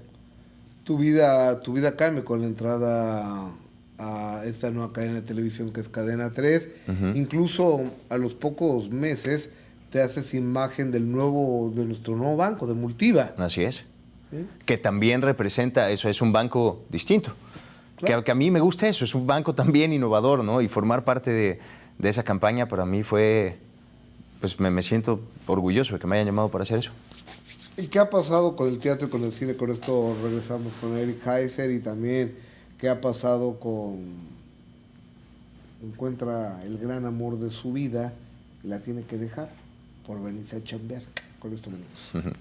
Tu vida cambia con la entrada a esta nueva cadena de televisión que es Cadena 3. Incluso a los pocos meses te haces imagen de nuestro nuevo banco, de Multiva. Así es. ¿Sí? Que también representa, eso es un banco distinto. Claro. Que a mí me gusta eso, es un banco también innovador, ¿no? Y formar parte de esa campaña para mí fue, pues me siento orgulloso de que me hayan llamado para hacer eso. ¿Y qué ha pasado con el teatro y con el cine? Con esto regresamos con Eric Heiser, y también qué ha pasado encuentra el gran amor de su vida y la tiene que dejar por venirse a chambear. Con esto venimos.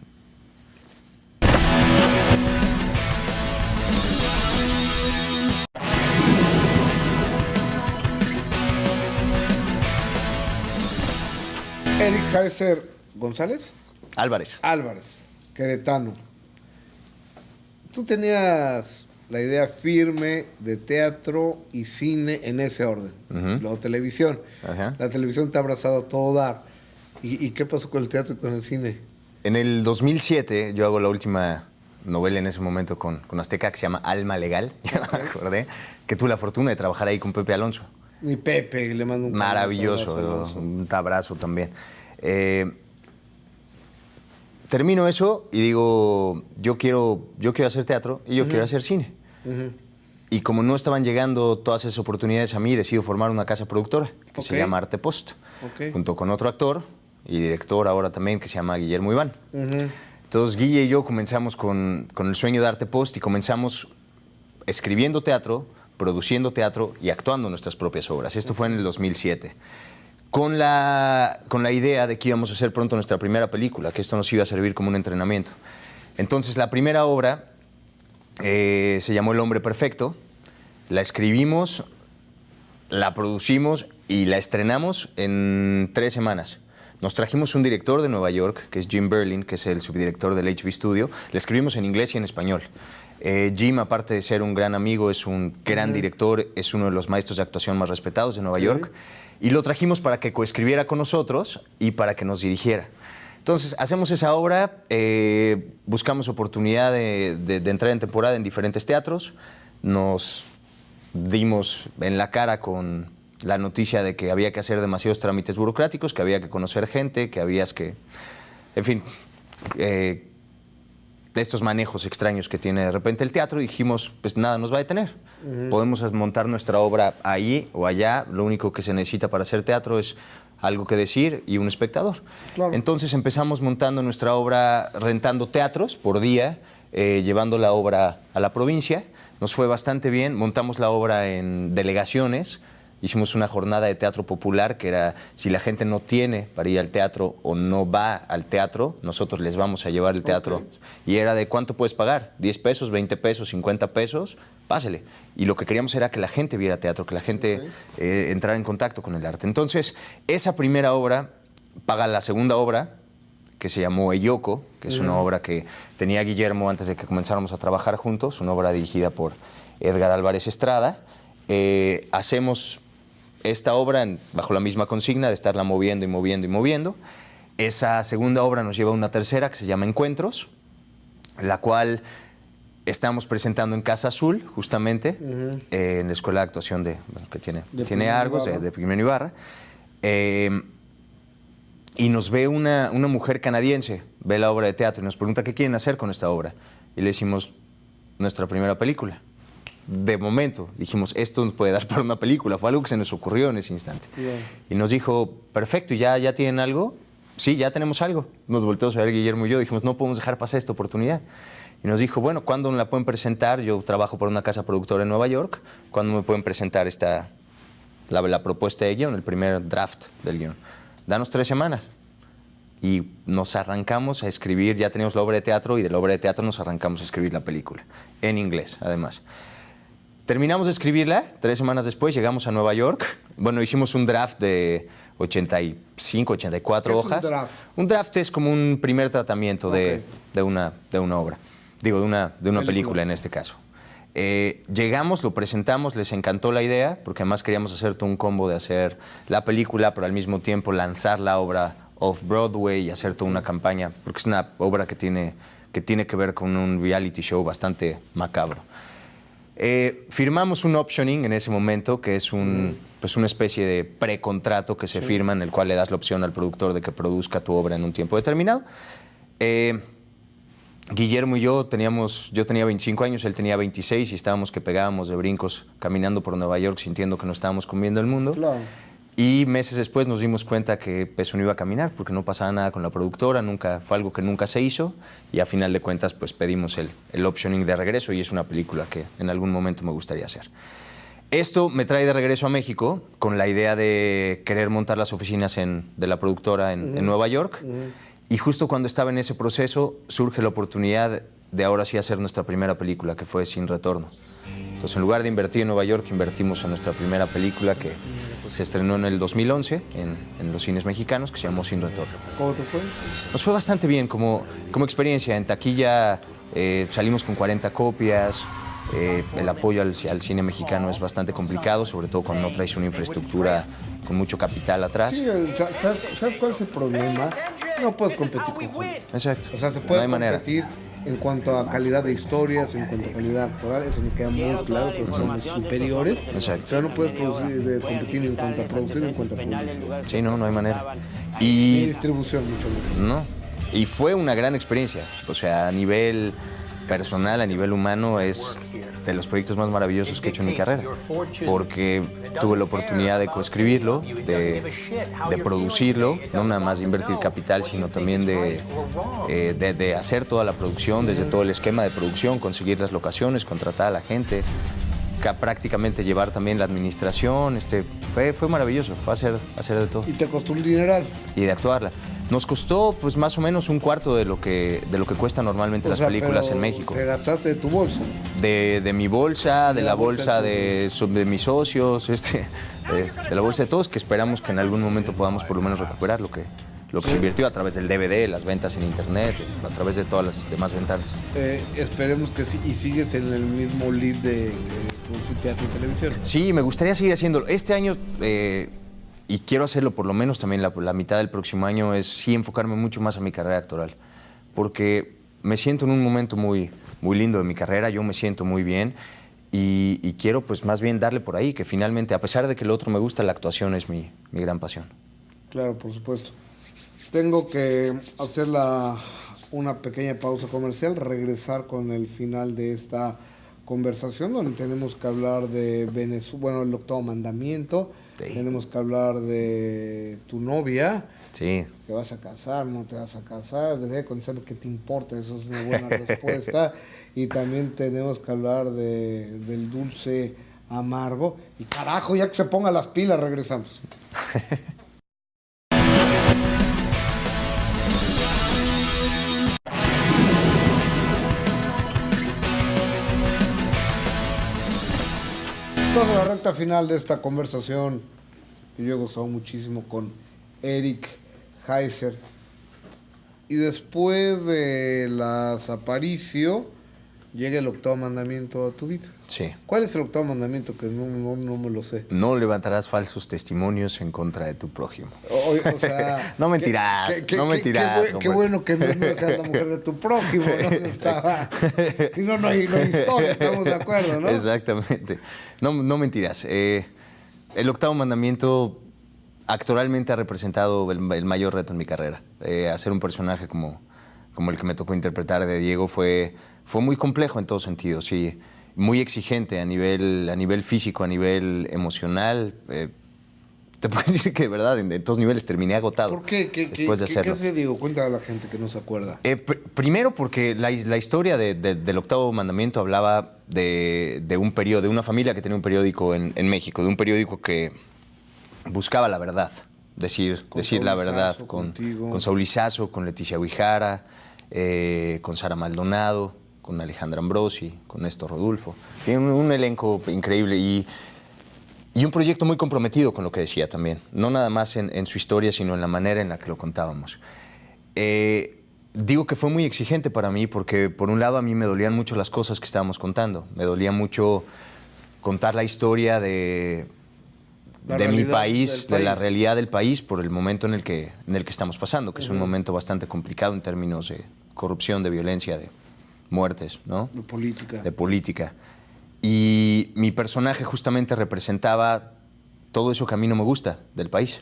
Eric Heiser González Álvarez. queretano. Tú tenías la idea firme de teatro y cine en ese orden. Luego televisión. Ajá. La televisión te ha abrazado a todo dar. ¿Y qué pasó con el teatro y con el cine? En el 2007 yo hago la última novela en ese momento con Azteca que se llama Alma Legal, ya me acordé, que tuve la fortuna de trabajar ahí con Pepe Alonso. Mi Pepe, le mando un Maravilloso, abrazo. un abrazo también. Termino eso y digo, yo quiero hacer teatro y yo quiero hacer cine. Y como no estaban llegando todas esas oportunidades a mí, decido formar una casa productora que se llama Arte Post, junto con otro actor y director ahora también que se llama Guillermo Iván. Entonces Guille y yo comenzamos con el sueño de Arte Post y comenzamos escribiendo teatro, produciendo teatro y actuando nuestras propias obras. Esto fue en el 2007. Con la idea de que íbamos a hacer pronto nuestra primera película, que esto nos iba a servir como un entrenamiento. Entonces la primera obra se llamó El Hombre Perfecto. La escribimos, la producimos y la estrenamos en 3 semanas. Nos trajimos un director de Nueva York, que es Jim Berlin, que es el subdirector del HB Studio. La escribimos en inglés y en español. Jim, aparte de ser un gran amigo, es un gran director, es uno de los maestros de actuación más respetados de Nueva York. Y lo trajimos para que coescribiera con nosotros y para que nos dirigiera. Entonces, hacemos esa obra, buscamos oportunidad de entrar en temporada en diferentes teatros, nos dimos en la cara con la noticia de que había que hacer demasiados trámites burocráticos, que había que conocer gente, que habías que... En fin, de estos manejos extraños que tiene de repente el teatro, y dijimos, pues nada nos va a detener. Podemos montar nuestra obra ahí o allá, lo único que se necesita para hacer teatro es algo que decir y un espectador. Claro. Entonces empezamos montando nuestra obra, rentando teatros por día, llevando la obra a la provincia. Nos fue bastante bien, montamos la obra en delegaciones. Hicimos una jornada de teatro popular que era, si la gente no tiene para ir al teatro o no va al teatro, nosotros les vamos a llevar el teatro. Okay. Y era de, ¿cuánto puedes pagar? ¿10 pesos, 20 pesos, 50 pesos? Pásele. Y lo que queríamos era que la gente viera teatro, que la gente entrara en contacto con el arte. Entonces, esa primera obra paga la segunda obra, que se llamó Eyoko, que es una obra que tenía Guillermo antes de que comenzáramos a trabajar juntos, una obra dirigida por Edgar Álvarez Estrada. Hacemos esta obra bajo la misma consigna de estarla moviendo y moviendo y moviendo. Esa segunda obra nos lleva a una tercera que se llama Encuentros, la cual estamos presentando en Casa Azul, justamente, en la Escuela de Actuación que tiene Argos, de Primero Ibarra. Y nos ve una mujer canadiense, ve la obra de teatro y nos pregunta qué quieren hacer con esta obra. Y le decimos, nuestra primera película. De momento, dijimos, esto nos puede dar para una película. Fue algo que se nos ocurrió en ese instante. Y nos dijo, perfecto, ¿y ya tienen algo? Sí, ya tenemos algo. Nos volteamos a ver Guillermo y yo, dijimos, no podemos dejar pasar esta oportunidad. Y nos dijo, bueno, ¿cuándo me la pueden presentar? Yo trabajo por una casa productora en Nueva York. ¿Cuándo me pueden presentar la propuesta de guión, el primer draft del guión? Danos 3 semanas. Y nos arrancamos a escribir, ya teníamos la obra de teatro, y de la obra de teatro nos arrancamos a escribir la película, en inglés, además. Terminamos de escribirla, 3 semanas después llegamos a Nueva York. Bueno, hicimos un draft de 85, 84 hojas. Un draft es como un primer tratamiento de una obra. Digo, de una película en este caso. Llegamos, lo presentamos, les encantó la idea, porque además queríamos hacer todo un combo de hacer la película, pero al mismo tiempo lanzar la obra off-Broadway y hacer toda una campaña, porque es una obra que tiene que ver con un reality show bastante macabro. Firmamos un optioning en ese momento, que es pues una especie de precontrato que se firma, en el cual le das la opción al productor de que produzca tu obra en un tiempo determinado. Guillermo y yo tenía 25 años, él tenía 26 y estábamos que pegábamos de brincos caminando por Nueva York sintiendo que nos estábamos comiendo el mundo. Claro. Y meses después nos dimos cuenta que eso no iba a caminar porque no pasaba nada con la productora, fue algo que nunca se hizo, y a final de cuentas pues pedimos el optioning de regreso, y es una película que en algún momento me gustaría hacer. Esto me trae de regreso a México con la idea de querer montar las oficinas de la productora en Nueva York. Y justo cuando estaba en ese proceso surge la oportunidad de ahora sí hacer nuestra primera película, que fue Sin Retorno. Entonces, en lugar de invertir en Nueva York, invertimos en nuestra primera película, que se estrenó en el 2011 en los cines mexicanos, que se llamó Sin Retorno. ¿Cómo te fue? Nos fue bastante bien como experiencia. En taquilla salimos con 40 copias. El apoyo al cine mexicano es bastante complicado, sobre todo cuando no traes una infraestructura con mucho capital atrás. Sí, ¿sabes cuál es el problema? No puedes competir con Hollywood. Exacto. O sea, se puede no hay competir en cuanto a calidad de historias, en cuanto a calidad actoral, eso me queda muy claro, porque somos superiores. Exacto. Pero no puedes competir en cuanto a producir, en cuanto a publicidad. Sí, no hay manera. Ni distribución, mucho menos. No. Y fue una gran experiencia. O sea, a nivel personal, a nivel humano, es de los proyectos más maravillosos que he hecho en mi carrera, porque tuve la oportunidad de coescribirlo, de producirlo, no nada más de invertir capital, sino también de hacer toda la producción, desde todo el esquema de producción, conseguir las locaciones, contratar a la gente, prácticamente llevar también la administración. Fue maravilloso, fue hacer de todo. ¿Y te costó un dineral? Y de actuarla. Nos costó pues más o menos 1/4 de lo que cuestan normalmente las películas en México. ¿Te gastaste de tu bolsa? De mi bolsa, de la bolsa de mis socios, de la bolsa de todos, que esperamos que en algún momento podamos por lo menos recuperar lo que se invirtió a través del DVD, las ventas en internet, a través de todas las demás ventanas. Esperemos que sí. ¿Y sigues en el mismo lead de teatro y televisión? Sí, me gustaría seguir haciéndolo. Este año, y quiero hacerlo por lo menos también la mitad del próximo año, es sí enfocarme mucho más a mi carrera actoral. Porque me siento en un momento muy, muy lindo de mi carrera, yo me siento muy bien. Y quiero pues más bien darle por ahí, que finalmente, a pesar de que lo otro me gusta, la actuación es mi gran pasión. Claro, por supuesto. Tengo que hacer la una pequeña pausa comercial, regresar con el final de esta conversación donde tenemos que hablar de Venezuela, bueno, el octavo mandamiento, Sí. tenemos que hablar de tu novia. Sí. ¿Te vas a casar? ¿No te vas a casar? Debería conocer qué te importa, eso es una buena respuesta. Y también tenemos que hablar del dulce amargo. Y carajo, ya que se ponga las pilas, regresamos. Entonces, la recta final de esta conversación, que yo he gozado muchísimo con Eric Heiser. Y después de las Aparicio, llega el octavo mandamiento a tu vida. Sí. ¿Cuál es el octavo mandamiento? Que no me lo sé. No levantarás falsos testimonios en contra de tu prójimo. O sea, No mentirás, no mentirás. Qué bueno que no seas la mujer de tu prójimo, ¿no? Si no, no hay historia, estamos de acuerdo, ¿no? Exactamente. No mentirás. El octavo mandamiento actoralmente ha representado el mayor reto en mi carrera. Hacer un personaje como el que me tocó interpretar de Diego fue muy complejo en todos sentidos, y muy exigente a nivel físico, a nivel emocional. Te puedo decir que de verdad, en todos niveles terminé agotado. ¿Por qué? Después de hacerlo. ¿Qué hace Diego? Cuéntale a la gente que no se acuerda. Primero porque la historia del octavo mandamiento hablaba de un periodo, de una familia que tenía un periódico en México, de un periódico que buscaba la verdad, decir la verdad, con Saúl Lizazo, con Leticia Guijara, con Sara Maldonado, con Alejandra Ambrosi, con Néstor Rodulfo. Tiene un elenco increíble y un proyecto muy comprometido con lo que decía también, no nada más en su historia, sino en la manera en la que lo contábamos. Digo que fue muy exigente para mí porque, por un lado, a mí me dolían mucho las cosas que estábamos contando. Me dolía mucho contar la historia de mi país, de la realidad del país, por el momento en el que estamos pasando, que es un momento bastante complicado en términos de corrupción, de violencia, de muertes, ¿no? De política. De política. Y mi personaje justamente representaba todo eso que a mí no me gusta del país.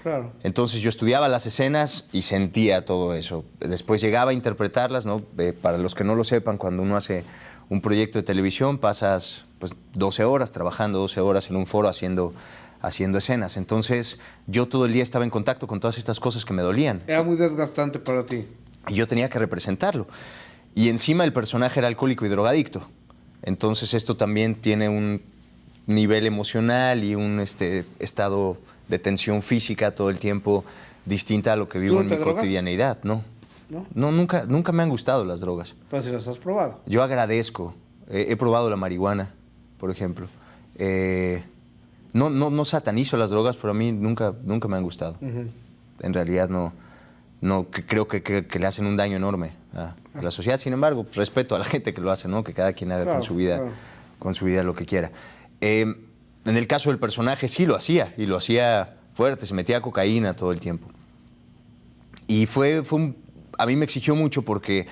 Claro. Entonces yo estudiaba las escenas y sentía todo eso. Después llegaba a interpretarlas, ¿no? Para los que no lo sepan, cuando uno hace un proyecto de televisión, pasas pues 12 horas trabajando, 12 horas en un foro haciendo escenas. Entonces yo todo el día estaba en contacto con todas estas cosas que me dolían. Era muy desgastante para ti. Y yo tenía que representarlo. Y encima el personaje era alcohólico y drogadicto. Entonces esto también tiene un nivel emocional y un estado de tensión física todo el tiempo distinta a lo que vivo en mi cotidianeidad, ¿no? No, nunca me han gustado las drogas. Pero si las has probado. Yo agradezco. He probado la marihuana, por ejemplo. No satanizo las drogas, pero a mí nunca me han gustado. En realidad creo que le hacen un daño enorme a la sociedad. Sin embargo, respeto a la gente que lo hace, ¿no? Que cada quien haga con su vida lo que quiera. En el caso del personaje sí lo hacía, y lo hacía fuerte, se metía cocaína todo el tiempo. Y a mí me exigió mucho porque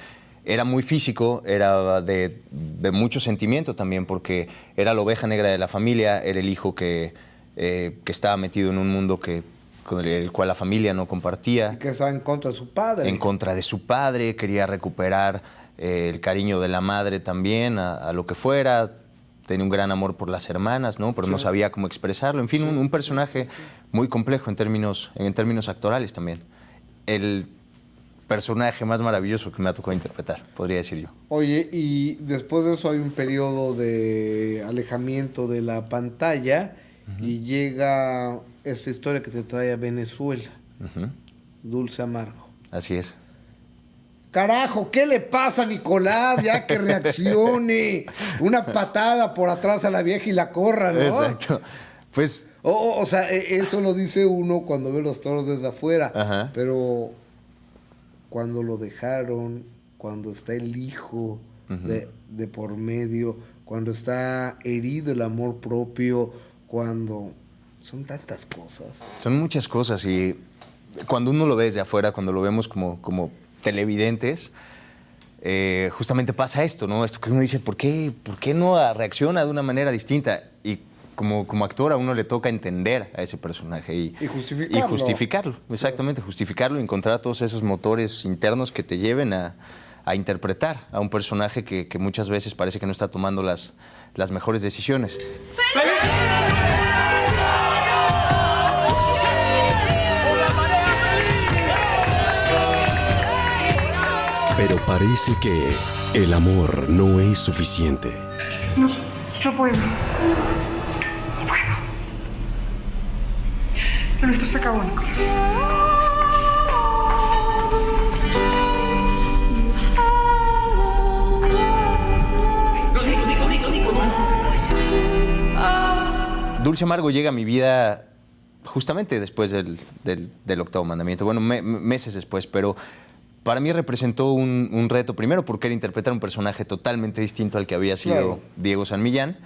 era muy físico, era de mucho sentimiento también, porque era la oveja negra de la familia, era el hijo que estaba metido en un mundo con el cual la familia no compartía. Y que estaba en contra de su padre. En contra de su padre, quería recuperar el cariño de la madre también, a lo que fuera. Tenía un gran amor por las hermanas, ¿no? Pero no sabía cómo expresarlo. En fin, un personaje muy complejo en términos actorales también. El personaje más maravilloso que me ha tocado interpretar, podría decir yo. Oye, y después de eso hay un periodo de alejamiento de la pantalla y llega esa historia que te trae a Venezuela, Dulce Amargo. Así es. Carajo, ¿qué le pasa a Nicolás? Ya que reaccione. Una patada por atrás a la vieja y la corra, ¿no? Exacto. Pues... O sea, eso lo dice uno cuando ve los toros desde afuera. Ajá. Pero cuando lo dejaron, cuando está el hijo de por medio, cuando está herido el amor propio, cuando... Son tantas cosas. Son muchas cosas, y cuando uno lo ve desde afuera, cuando lo vemos como televidentes, justamente pasa esto, ¿no? Esto que uno dice, ¿por qué no reacciona de una manera distinta? Y como actor a uno le toca entender a ese personaje y justificarlo. Y justificarlo, exactamente, justificarlo y encontrar todos esos motores internos que te lleven a interpretar a un personaje que muchas veces parece que no está tomando las mejores decisiones. Pero parece que el amor no es suficiente. No puedo. No puedo. Lo nuestro se acabó, Nicolás. Dulce Amargo llega a mi vida justamente después del octavo mandamiento, bueno, meses después, pero para mí representó un reto, primero porque era interpretar un personaje totalmente distinto al que había sido Claro. Diego San Millán,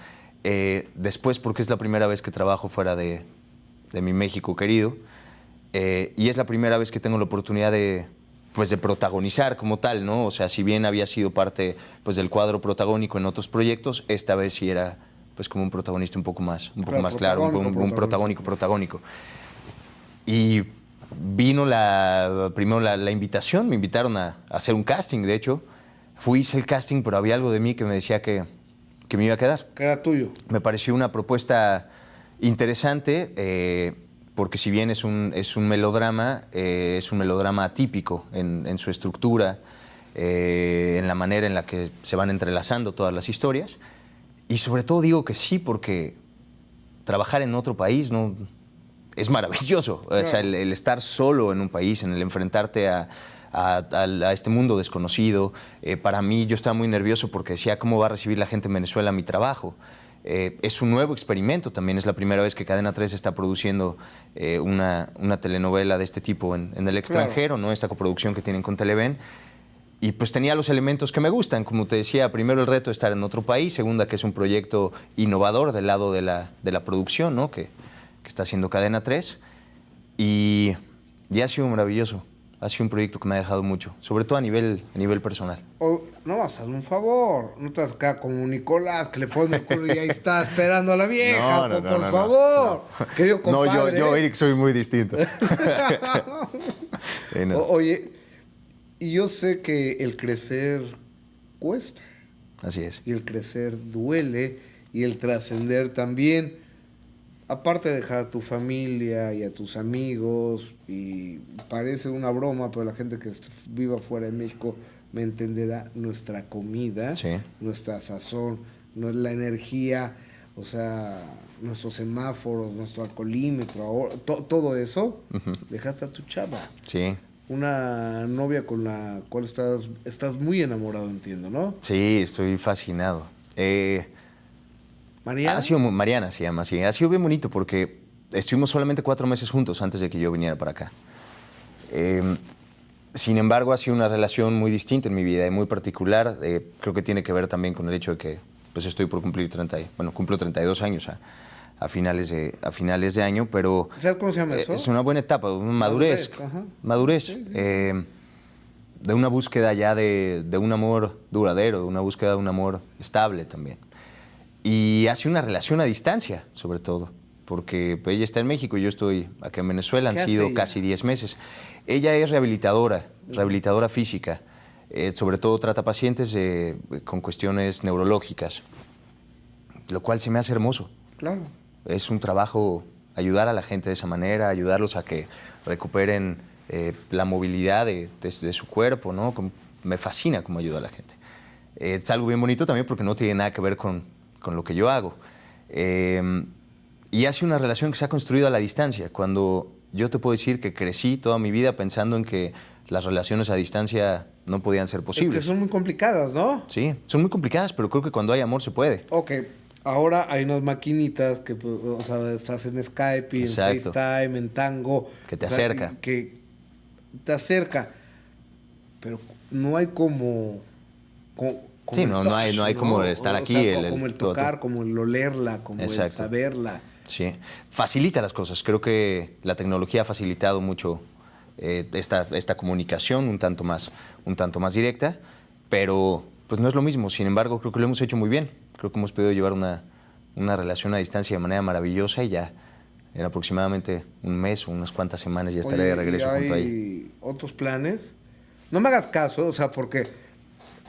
después porque es la primera vez que trabajo fuera de mi México querido, y es la primera vez que tengo la oportunidad de protagonizar como tal, ¿no? O sea, si bien había sido parte pues, del cuadro protagónico en otros proyectos, esta vez sí era pues como un protagonista un poco más claro, un protagónico. Y vino primero la invitación, me invitaron a hacer un casting, de hecho. Hice el casting, pero había algo de mí que me decía que me iba a quedar. Que era tuyo. Me pareció una propuesta interesante, porque si bien es un melodrama atípico en su estructura, en la manera en la que se van entrelazando todas las historias. Y sobre todo digo que sí, porque trabajar en otro país no es maravilloso. O sea, el estar solo en un país, en el enfrentarte a este mundo desconocido. Para mí, yo estaba muy nervioso porque decía, ¿cómo va a recibir la gente en Venezuela mi trabajo? Es un nuevo experimento también. Es la primera vez que Cadena 3 está produciendo una telenovela de este tipo en el extranjero, ¿no? Esta coproducción que tienen con Televen. Y pues tenía los elementos que me gustan, como te decía, primero el reto de estar en otro país, segunda que es un proyecto innovador del lado de la producción, ¿no? que está haciendo Cadena 3, y ha sido maravilloso, ha sido un proyecto que me ha dejado mucho, sobre todo a nivel personal. No vas a hacer un favor, no te vas a quedar como Nicolás, que le pone el culo y ahí está esperando a la vieja, por favor. Querido compadre. No, yo, Eric, soy muy distinto. No. Oye, y yo sé que el crecer cuesta. Así es. Y el crecer duele. Y el trascender también. Aparte de dejar a tu familia y a tus amigos. Y parece una broma, pero la gente que viva fuera de México me entenderá. Nuestra comida, Sí. nuestra sazón, la energía, o sea, nuestros semáforos, nuestro alcoholímetro, ahora, todo eso, dejaste a tu chava. Sí. Una novia con la cual estás muy enamorado, entiendo, ¿no? Sí, estoy fascinado. ¿Mariana? Mariana se llama, sí. Ha sido bien bonito porque estuvimos solamente 4 meses juntos antes de que yo viniera para acá. Sin embargo, ha sido una relación muy distinta en mi vida y muy particular. Creo que tiene que ver también con el hecho de que pues estoy por cumplir cumplo 32 años a finales de año, pero ¿Sabes cómo se llama eso? es una buena etapa, una madurez. Ajá. Madurez. Sí, sí. De una búsqueda ya de un amor duradero, de una búsqueda de un amor estable también. Y hace una relación a distancia, sobre todo, porque pues, ella está en México y yo estoy acá en Venezuela, han ¿Qué hace sido ella? casi 10 meses. Ella es rehabilitadora física, sobre todo trata pacientes con cuestiones neurológicas, lo cual se me hace hermoso. Claro. Es un trabajo ayudar a la gente de esa manera, ayudarlos a que recuperen la movilidad de su cuerpo, ¿no? Me fascina cómo ayuda a la gente. Es algo bien bonito también porque no tiene nada que ver con lo que yo hago. Y hace una relación que se ha construido a la distancia. Cuando yo te puedo decir que crecí toda mi vida pensando en que las relaciones a distancia no podían ser Es posibles. que son muy complicadas, ¿no? Sí, son muy complicadas, pero creo que cuando hay amor se puede. Ok, ahora hay unas maquinitas que, pues, o sea, estás en Skype, y en Exacto. FaceTime, en Tango. Que te o sea, acerca. Que te acerca. Pero no hay como Sí, no hay como estar aquí, como el tocar, como el olerla, como el Exacto. saberla. Sí, facilita las cosas. Creo que la tecnología ha facilitado mucho esta comunicación un tanto más directa, pero pues no es lo mismo. Sin embargo, creo que lo hemos hecho muy bien. Creo que hemos podido llevar una una relación a distancia de manera maravillosa y ya en aproximadamente un mes o unas cuantas semanas ya estaré de regreso junto a ella. ¿Hay otros planes? No me hagas caso, o sea, porque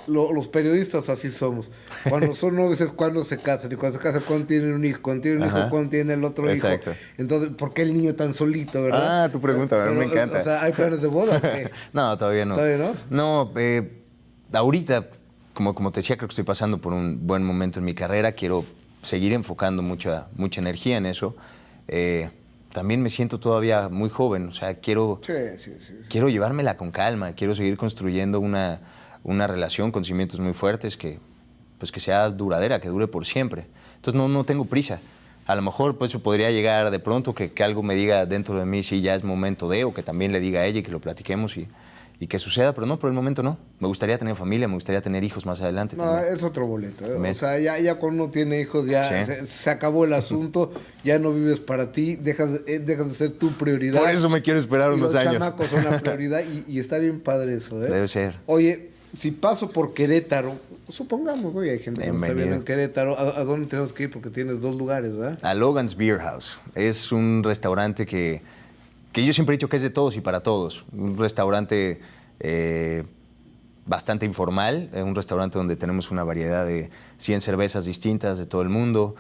los periodistas así somos. Cuando son novios es cuando se casan, y cuando se casan, cuando tienen un hijo, cuando tienen un hijo, cuando tienen el otro Exacto. hijo. Entonces, ¿por qué el niño tan solito, verdad? Ah, tu pregunta, me encanta. O sea, ¿hay planes de boda o qué? No, todavía no. ¿Todavía no? No, ahorita, como te decía, creo que estoy pasando por un buen momento en mi carrera. Quiero seguir enfocando mucha energía en eso. También me siento todavía muy joven, o sea, quiero llevármela con calma, quiero seguir construyendo una relación con cimientos muy fuertes que sea duradera, que dure por siempre. Entonces no tengo prisa. A lo mejor pues podría llegar de pronto que algo me diga dentro de mí si ya es momento de, o que también le diga a ella y que lo platiquemos y que suceda, pero no, por el momento no. Me gustaría tener familia, me gustaría tener hijos más adelante. No, también. es otro boleto. O sea, ya cuando uno tiene hijos, ya Sí. se acabó el asunto, ya no vives para ti, dejas de ser tu prioridad. Por eso me quiero esperar Y unos los años. chamacos son la prioridad y está bien padre eso, ¿eh? Debe ser. Oye, si paso por Querétaro, supongamos, ¿no? Y hay gente que nos está viendo Bienvenido. en Querétaro, ¿a dónde tenemos que ir? Porque tienes 2 lugares, ¿verdad? A Logan's Beer House. Es un restaurante que yo siempre he dicho que es de todos y para todos. Un restaurante bastante informal, un restaurante donde tenemos una variedad de 100 cervezas distintas de todo el mundo,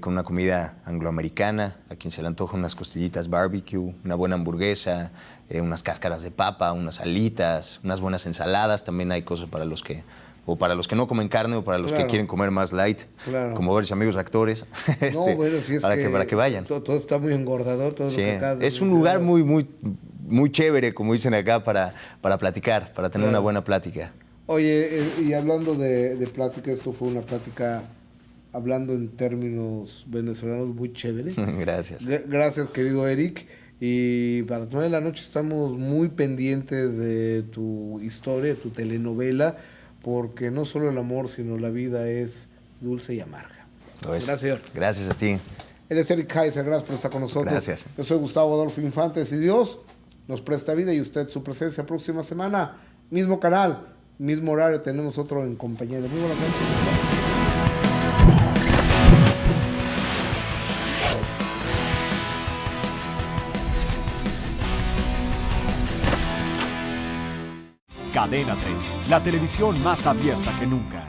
con una comida angloamericana, a quien se le antoja unas costillitas barbecue, una buena hamburguesa, unas cáscaras de papa, unas alitas, unas buenas ensaladas. También hay cosas para los que no comen carne o para los Claro. que quieren comer más light, Claro. como varios amigos actores, No, bueno, sí es para que vayan. Todo está muy engordador, todo Sí, lo que acabas de es un mencionar. lugar muy chévere, como dicen acá, para platicar, para tener una buena plática. Oye, y hablando de plática, esto fue una plática, hablando en términos venezolanos, muy chévere. Gracias. Gracias, querido Eric. Y para las 9 de la noche estamos muy pendientes de tu historia, de tu telenovela, porque no solo el amor, sino la vida es dulce y amarga. Lo es. Gracias. Gracias a ti. Él es Eric Kaiser, gracias por estar con nosotros. Gracias. Yo soy Gustavo Adolfo Infante. Si Dios nos presta vida y usted su presencia próxima semana, mismo canal, mismo horario, tenemos otro En Compañía de. Muy buenas noches. Cadena 30, la televisión más abierta que nunca.